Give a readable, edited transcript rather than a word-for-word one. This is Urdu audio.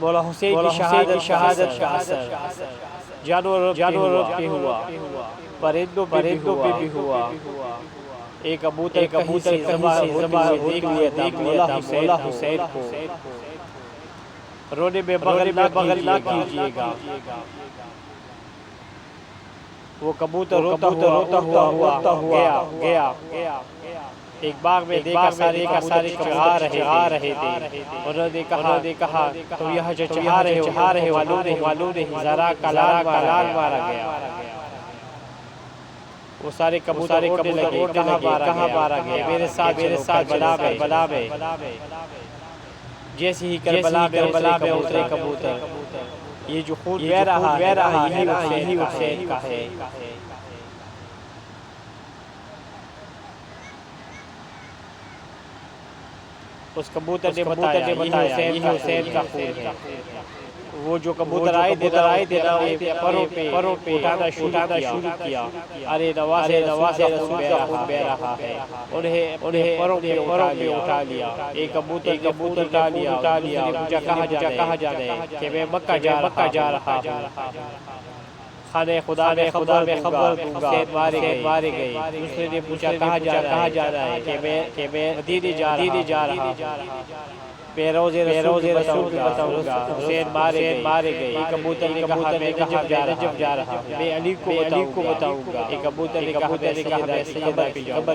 مولا حسین کی شہادت کا اثر جانوروں پہ ہوا، پرندوں پہ بھی ہوا۔ ایک کبوتر کہیں سے زباں دیکھ لیا تھا مولا حسین کو، رونے میں بغل نہ کیجیے گا۔ وہ کبوتر روتا ہوا گیا۔ ایک باغ میں دیکھا سارے چہا رہے تھے۔ انہوں نے کہا تم یہاں جو چہا رہے ہو معلوم نہیں ذرا کلال مارا گیا۔ وہ سارے کبوتر اڑنے لگے، کہاں مارا گیا؟ میرے ساتھ کربلا میں۔ جیسے ہی کربلا میں اترے کبوتر، یہ جو خون بہہ رہا یہی حسین کا ہے۔ اس کبوتر نے بتایا یہ حسین کا خون ہے۔ وہ جو کبوتر آئے تھے پروں پہ اٹھانا شروع کیا۔ ارے نواز رسول کا خون بہہ رہا ہے۔ انہیں پروں پہ اٹھا لیا۔ ایک کبوتر اٹھا لیا۔ مجھے کہا جانا ہے کہ میں مکہ جا رہا ہوں۔ خانہ خدا میں خبر دوں گا حسین مارے گئے۔ دوسرے نے پوچھا کہاں جانا ہے کہ میں مدینے جا رہا ہوں۔ میں روز رسول بتاؤں گا حسین مارے گئے۔ ایک کبوتر نے کہا میں نجف جا رہا ہوں۔ میں علی کو بتاؤں گا۔ ایک کبوتر نے کہا میں سیدہ پہ جاؤں گا۔